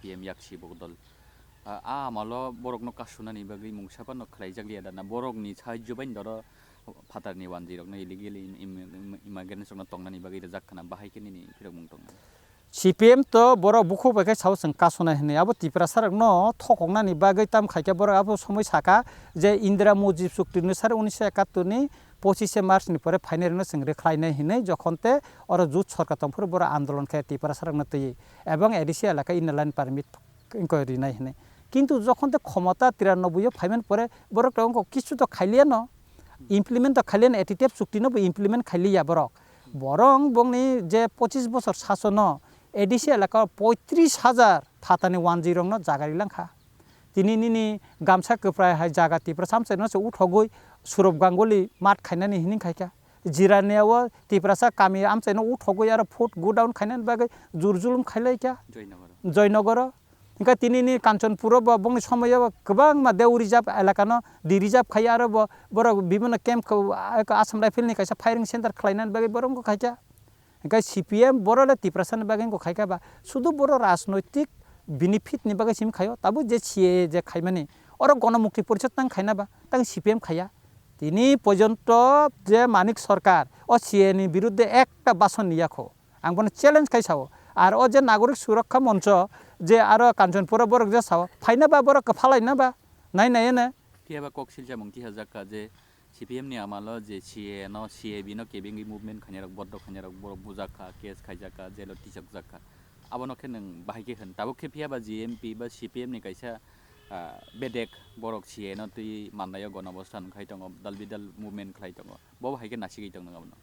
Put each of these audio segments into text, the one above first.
CPM yakshi bogdol amalo borok no kasuna ni bagi mungsapa no khlaijak liya dana borok ni sahaଯ୍য bain doro fatar ni 10 no illegally immigration no tongna ni bagi rejak khana bahai kini ni phirok mung tong CPM to borok buku bagai sawo seng kasuna hene abo tipra sarak no thokokna ni bagai tam khaika borok abo somoi saka je Indira Mujib Chukti অনুসার 1971 ni 25 March ni pore final no seng rekhlaina hine jokhonte oro jut sarkar tongphur boro andolon khe tipra sarak no tei ebong edisi elaka inland permit inquiry nai hine কিন্তু যখন তো ক্ষমতা 93 ফাইমেন পরে বড় টঙ্ক কিছু তো খাইলিয়া ন implement তো খাইলিয়া এটিটিভ চুক্তি ন ইমপ্লিমেন্ট খাইলিয়া বড় বরং বংনি যে 25 বছর শাসন এডিসি এলাকা 35,000 ফাতানি 10 ন জাগারিলাংখা তিনি নিনি গামছা কপ্রায় হাই জাগা তিপ্রা সামছে ন উঠগই সুরব গাঙ্গুলি মাঠ খাইনানি হিনিং খাইকা জিরানিয়াও তিপ্রাসা কামি আমছে ন উঠগই আর ফুট গোডাউন খাইনান বাগে জুরজুলুম খাইলাইকা জয়নগর इनका तिनी कांचनपुर बंग समय गोबां मा देव रिजार्व एलाकानो दि रिजार्व खाया आरो बर विभिन्न कैम्प आसाम राइफल नि खायसा फायरिंग सेंटर खलायनान बागे बरंग खायसा इनका CPM बरले तिप्रासन बागे को खायका बा शुद्ध बर राजनैतिक बेनिफिट नि बागे सिम खायो ताबो जे छिए जे खायमानि और गणमुक्ति परिषद तां खायना बा तां CPM खाया तिनी पर्यन्त जे मानिक सरकार ओ CA नि बिरुद्धे एकटा बासन नियाखो आं बन चैलेंज खायसाओ আর ও যে নাগরিক সুরক্ষা মঞ্চ যে আর কাঞ্চনপুর বরক যে সাও ফাইনা বা বরক ফালাইনা বা নাই নাই না কিবা কক্সিল জামং কি হাজাকা যে CPM ni amalo je CA no CAB no kebing movement khanyarok boddo khanyarok borok bujaka case khaijaka jelo tisok jaka abono khe nang bahai khe tabo khe pia ba GMP ba CPM ni kaisa bedek borok CA no tui mannayo gonobostan khaitongo dalbidal movement khlaitongo bo bahai khe nasigi tong nang abono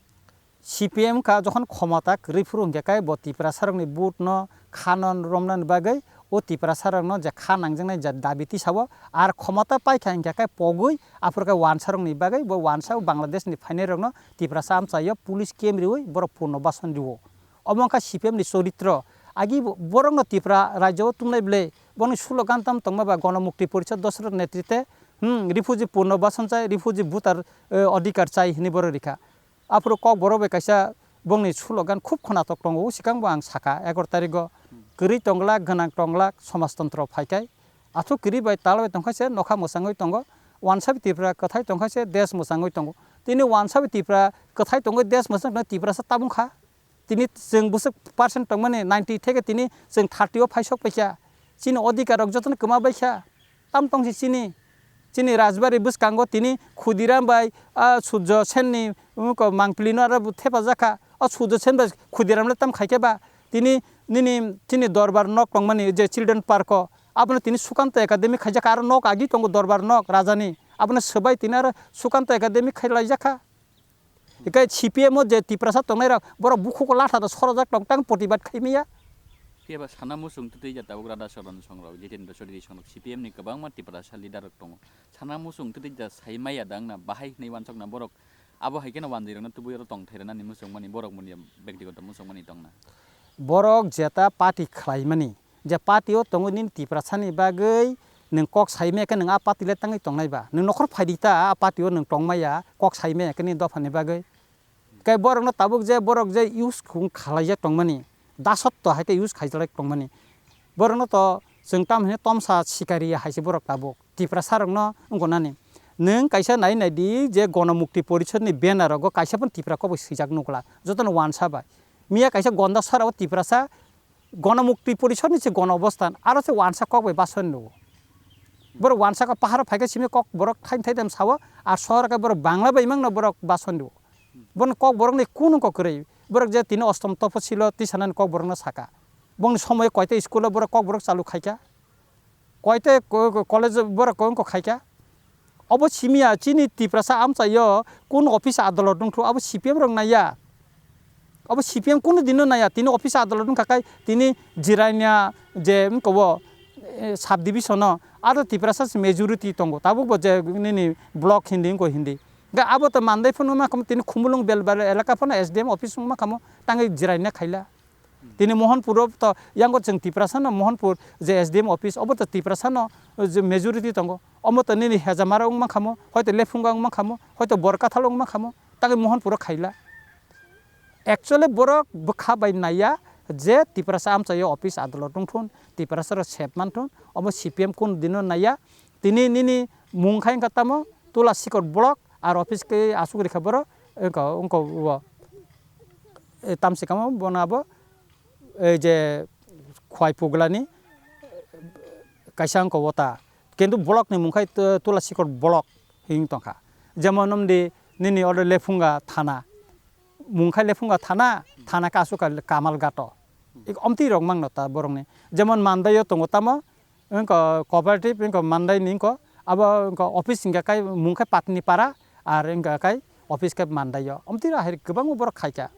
CPM ka যখন ক্ষমতা রিফুরুং গেকাই ব তিপ্রা সারংনি বুট ন খানন রমনান বাগৈ ও তিপ্রা সারং ন যে খানাংজংনাই যে দাবিতি সাবো আর ক্ষমতা পাইখাং গেকাই পগৈ আফরকা one সারংনি বাগৈ ব ওয়ান সাউ বাংলাদেশনি ফাইনে রং ন তিপ্রা সাম চাইयो পুলিশ কেমরিউই বড় পূর্ণ বাসন দিও অমংকা CPM ni চরিত্র আগি বরং ন তিপ্রা রাজ্য তুমনাই বলে বনি স্লোগান তাম তংবা গণমুক্তি পরিষদ দশরথ নেতৃত্বে রিফিউজি পূর্ণ বাসন চাই রিফিউজি ভোটার অধিকার চাই হিনি বড় রেখা आपरो कक बरबे कायसा बंनि स्लोगान खूब खोनातक दंगो सिगांबो आं साका 11 तारिखो गरि टंगला गोनां टंगला समाजतंत्र फायखाय आथु गरि बाय तालबाय तंखायसे नखा मोसाङै दंगो वानसाबि तिप्रा कथाय तंखायसे देश मोसाङै दंगो तिनि वानसाबि तिप्रा कथाय दंगो देश मोसाङ तिप्रासा ताबुंखा तिनि जों बुसक पार्सेंट दंमाने 90 थेके तिनि जों 30 फायसक पैसा चिनि अधिकारक जतन कमा बैसा ताम तंसि चिनि राजबारि बुसकांगो तिनि खुदिराम बाय सुज्ज सेननि मांगप्लिनो आरो थेपा जाखा सुज्ज सेन बाय खुदिरामले ताम खायकेबा तिनि दरबार नक टंमानि जे चिल्ड्रेन पार्क आपनो तिनि सुकान्त एकाडेमी खायजाखा आरो नक आगि टंगो दरबार नक राजानि आपनो सबाय तिनि आरो सुकान्त एकाडेमी खायलायजाखा एकाय CPM जे तिप्रासा टंनाय बर बुखुको लाथा सरजाक टंटां प्रतिबाद खायमिया केबा साना मुसुं तुतै जाता उग्रादा सरन संग्राव जितेन्द्र चौधुरी संग्राव CPM ni गोबां मानसिफोरा लिडार दङ साना मुसुं तुतै जा साइमाया दांना बाहाय नै वानसकना बरक abo haikena wandirona tubuyoro tongthairana ni musong mani borok muni ব্যক্তিগত musong mani tongna borok jeta party khlaimani je party o tongoni tiprasani bagei nung kok saime ke nung a party le tangai tongnai ba nung nokhor phaidita a party o nung tongmaya kok saime ke ni dofani bagei kai borok no tabuk je borok je use khung khalaiya tongmani dasotto haike use khaijalai tongmani borok no to जों ताम हे तमसा सिकारी हाइसे बरक ताबो तिप्रासारं न अंगनानि नों कायसा नाय नायदि जे गणमुक्ति परिषदनि बेनार गो कायसा पण तिप्राको सिजाक नगला जतन वानसा बा मिया कायसा गन्दा साराव तिप्रासा गणमुक्ति परिषदनि से गण अवस्थान आरो से वानसा कक बे बासन नो बर वानसा का पहाड़ फाइका सिमे कक बरक थाइन थाइदम साव आ शहर का बर बांग्ला बैमांग न बरक बासन नो बन कक बरक ने कुन कक रे बरक जे तिन अष्टम तपसिल तिसानान कक बरक न साका बंग समय कयते स्कुल बर कक बरक चालू खायका कयते कलेज बर कक खायका अब सिमिया चिनि तिप्रासा आमचायो कुन अफिस आदालत दंथु अब CPM रंग नाया अब CPM कुन दिन नाया तिन अफिस आदालत दं काकाय तिनि जिरायना जे कबो साब डिविजन आरो तिप्रासा मेजॉरिटी दंगो ताबो बजे नि ब्लॉक हिंदी को हिंदी गा अब त मानदाय फन मा कम तिनि खुमुलुं बेलबार एलाका फन SDM अफिस मा कम तांगै जिरायना खायला तिनि मोहनपुर त यांगो जों तिप्रासा न मोहनपुर जे SDM अफिस अब त तिप्रासा न जे मेजॉरिटी दंगो अमो त नि हेजामाराव मा खामो हयतो लेफुंगां मा खामो हयतो बरकाथालং मा खामो तांगै मोहनपुर खायला एक्चुअली बरक बखा बायनाया जे तिप्रासा आमचायो ऑफिस आदालत दंथुन तिप्रासा सेबमानथुन अबो CPM कुन दिनो नाया तिनि निनि मुंखाय कातामो तुला सिकर ब्लक आर ऑफिस के आसुगरि खबर उनको तामसिकामो बनाबो जे खवाय पुगलानि कायसा वता किन्तु ब्लक नि मुंखाय तुला सिकर ब्लक हिं तंखा जेमन नमदि निनि ऑर्डर लेफुंगा थाना मुंखाय लेफुंगा थाना कासुका कामाल गातो एक अमति रंग मांगनता बरंनि जेमन मानदायो तंगतामो इनको कोऑपरेटिव इनको मानदाय निको अब इनको ऑफिस इंगा काय मुंखाय पातनि पारा आर इंगा काय ऑफिस के मानदायो अमति राहेर गोबां बर खायका